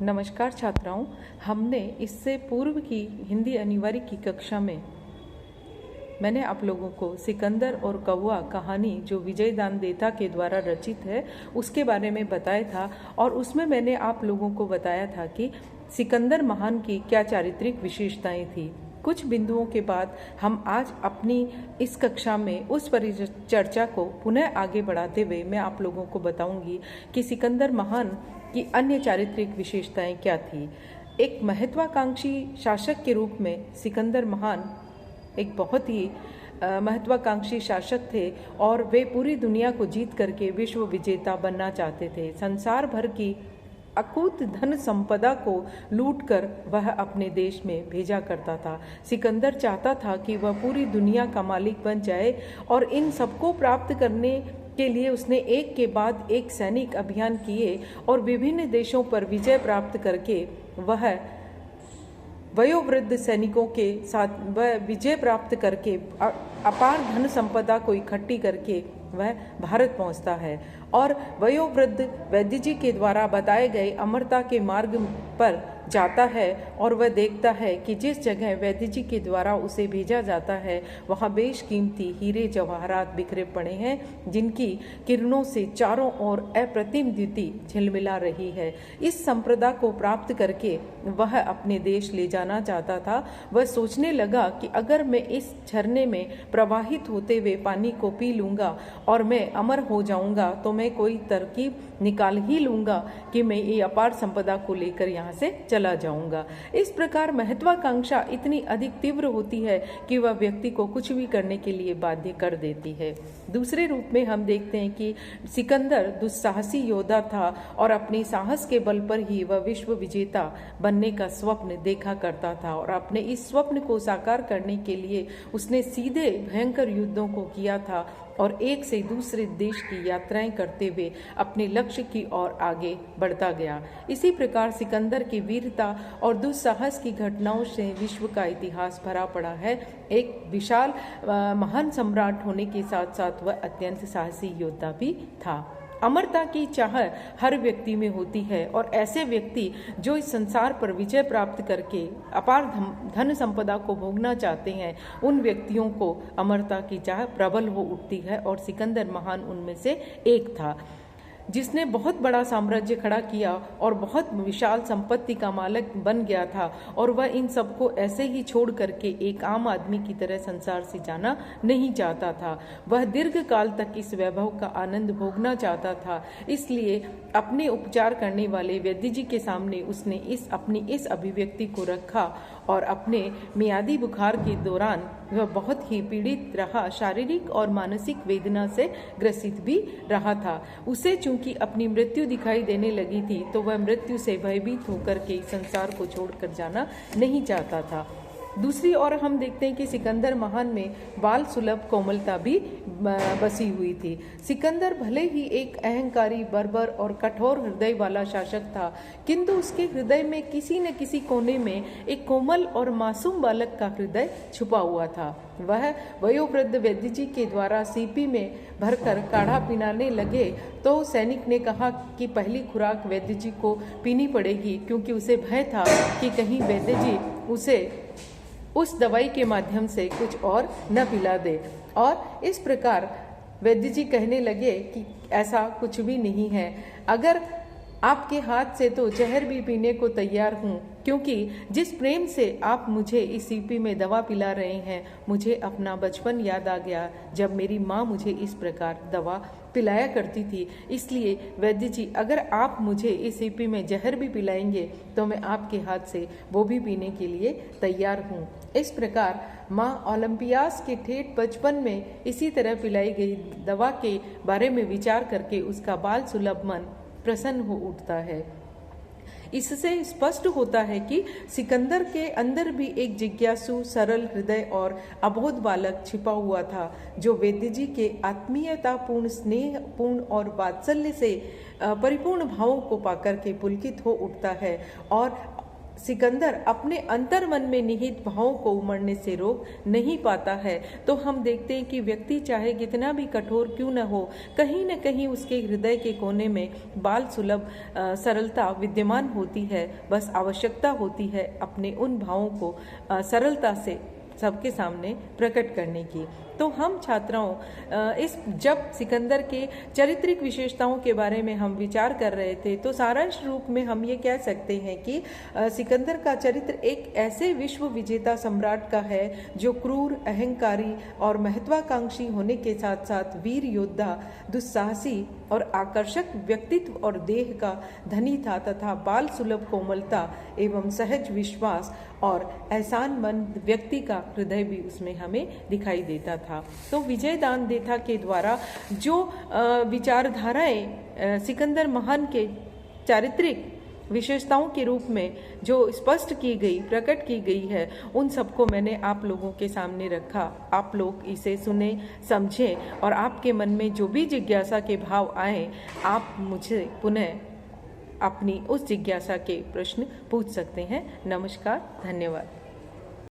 नमस्कार छात्राओं। हमने इससे पूर्व की हिंदी अनिवार्य की कक्षा में मैंने आप लोगों को सिकंदर और कौवा कहानी जो विजय दान देता के द्वारा रचित है उसके बारे में बताया था और उसमें मैंने आप लोगों को बताया था कि सिकंदर महान की क्या चारित्रिक विशेषताएं थी। कुछ बिंदुओं के बाद हम आज अपनी इस कक्षा में उस परिचर्चा को पुनः आगे बढ़ाते हुए मैं आप लोगों को बताऊंगी कि सिकंदर महान की अन्य चारित्रिक विशेषताएं क्या थी। एक महत्वाकांक्षी शासक के रूप में सिकंदर महान एक बहुत ही महत्वाकांक्षी शासक थे और वे पूरी दुनिया को जीत करके विश्व विजेता बनना चाहते थे। संसार भर की अकूत धन संपदा को लूटकर वह अपने देश में भेजा करता था। सिकंदर चाहता था कि वह पूरी दुनिया का मालिक बन जाए और इन सबको प्राप्त करने के लिए उसने एक के बाद एक सैनिक अभियान किए और विभिन्न देशों पर विजय प्राप्त करके वह वयोवृद्ध सैनिकों के साथ वह विजय प्राप्त करके अपार धन संपदा को इकट्ठी करके वह भारत पहुंचता है और वयोवृद्ध वैद्य जी के द्वारा बताए गए अमरता के मार्ग पर जाता है और वह देखता है कि जिस जगह वैद्य जी के द्वारा उसे भेजा जाता है वहाँ बेशकीमती हीरे जवाहरात बिखरे पड़े हैं जिनकी किरणों से चारों ओर अप्रतिम द्युति झिलमिला रही है। इस संप्रदा को प्राप्त करके वह अपने देश ले जाना चाहता था। वह सोचने लगा कि अगर मैं इस झरने में प्रवाहित होते हुए पानी को पी लूँगा और मैं अमर हो जाऊँगा तो मैं कोई तरकीब निकाल ही लूँगा कि मैं ये अपार संपदा को लेकर यहाँ से चला जाऊंगा। इस प्रकार महत्वाकांक्षा इतनी अधिक तीव्र होती है कि वह व्यक्ति को कुछ भी करने के लिए बाध्य कर देती है। दूसरे रूप में हम देखते हैं कि सिकंदर दुस्साहसी योद्धा था और अपने साहस के बल पर ही वह विश्व विजेता बनने का स्वप्न देखा करता था और अपने इस स्वप्न को साकार करने के लिए उसने सीधे भयंकर युद्धों को किया था और एक से दूसरे देश की यात्राएं करते हुए अपने लक्ष्य की ओर आगे बढ़ता गया। इसी प्रकार सिकंदर की वीरता और दुस्साहस की घटनाओं से विश्व का इतिहास भरा पड़ा है। एक विशाल महान सम्राट होने के साथ साथ वह अत्यंत साहसी योद्धा भी था। अमरता की चाह हर व्यक्ति में होती है और ऐसे व्यक्ति जो इस संसार पर विजय प्राप्त करके अपार धन संपदा को भोगना चाहते हैं उन व्यक्तियों को अमरता की चाह प्रबल हो उठती है और सिकंदर महान उनमें से एक था जिसने बहुत बड़ा साम्राज्य खड़ा किया और बहुत विशाल संपत्ति का मालिक बन गया था और वह इन सबको ऐसे ही छोड़ करके एक आम आदमी की तरह संसार से जाना नहीं चाहता था। वह दीर्घ काल तक इस वैभव का आनंद भोगना चाहता था। इसलिए अपने उपचार करने वाले वैद्य जी के सामने उसने अपनी इस अभिव्यक्ति को रखा और अपने मियादी बुखार के दौरान वह बहुत ही पीड़ित रहा, शारीरिक और मानसिक वेदना से ग्रसित भी रहा था। उसे चूंकि अपनी मृत्यु दिखाई देने लगी थी तो वह मृत्यु से भयभीत होकर के संसार को छोड़कर जाना नहीं चाहता था। दूसरी ओर हम देखते हैं कि सिकंदर महान में बाल सुलभ कोमलता भी बसी हुई थी। सिकंदर भले ही एक अहंकारी, बर्बर और कठोर हृदय वाला शासक था, किंतु उसके हृदय में किसी न किसी कोने में एक कोमल और मासूम बालक का हृदय छुपा हुआ था। वह वयोवृद्ध वैद्य जी के द्वारा सीपी में भरकर काढ़ा पिलाने लगे तो सैनिक ने कहा कि पहली खुराक वैद्य जी को पीनी पड़ेगी, क्योंकि उसे भय था कि कहीं वैद्य जी उसे उस दवाई के माध्यम से कुछ और न पिला दे। और इस प्रकार वैद्य जी कहने लगे कि ऐसा कुछ भी नहीं है, अगर आपके हाथ से तो जहर भी पीने को तैयार हूँ, क्योंकि जिस प्रेम से आप मुझे इस सीपी में दवा पिला रहे हैं मुझे अपना बचपन याद आ गया जब मेरी माँ मुझे इस प्रकार दवा पिलाया करती थी। इसलिए वैद्य जी, अगर आप मुझे इस सीपी में जहर भी पिलाएंगे तो मैं आपके हाथ से वो भी पीने के लिए तैयार हूँ। इस प्रकार माँ ओलंपियास के ठेठ बचपन में इसी तरह पिलाई गई दवा के बारे में विचार करके उसका बाल सुलभ मन प्रसन्न हो उठता है। इससे स्पष्ट होता है कि सिकंदर के अंदर भी एक जिज्ञासु, सरल हृदय और अबोध बालक छिपा हुआ था जो वैद्य जी के आत्मीयतापूर्ण, स्नेहपूर्ण और वात्सल्य से परिपूर्ण भावों को पाकर के पुलकित हो उठता है और सिकंदर अपने अंतर्मन में निहित भावों को उमड़ने से रोक नहीं पाता है, तो हम देखते हैं कि व्यक्ति चाहे कितना भी कठोर क्यों न हो, कहीं न कहीं उसके हृदय के कोने में बाल सुलभ सरलता विद्यमान होती है। बस आवश्यकता होती है अपने उन भावों को सरलता से सबके सामने प्रकट करने की। तो हम छात्राओं इस जब सिकंदर के चारित्रिक विशेषताओं के बारे में हम विचार कर रहे थे, तो सारांश रूप में हम ये कह सकते हैं कि सिकंदर का चरित्र एक ऐसे विश्व विजेता सम्राट का है जो क्रूर, अहंकारी और महत्वाकांक्षी होने के साथ साथ वीर योद्धा, दुस्साहसी और आकर्षक व्यक्तित्व और देह का धनी था, तथा बाल सुलभ कोमलता एवं सहज विश्वास और एहसानमंद व्यक्ति का हृदय भी उसमें हमें दिखाई देता था। तो विजयदान देथा के द्वारा जो विचारधाराएं सिकंदर महान के चारित्रिक विशेषताओं के रूप में जो स्पष्ट की गई, प्रकट की गई है, उन सबको मैंने आप लोगों के सामने रखा। आप लोग इसे सुने, समझें और आपके मन में जो भी जिज्ञासा के भाव आए, आप मुझे पुनः अपनी उस जिज्ञासा के प्रश्न पूछ सकते हैं। नमस्कार, धन्यवाद।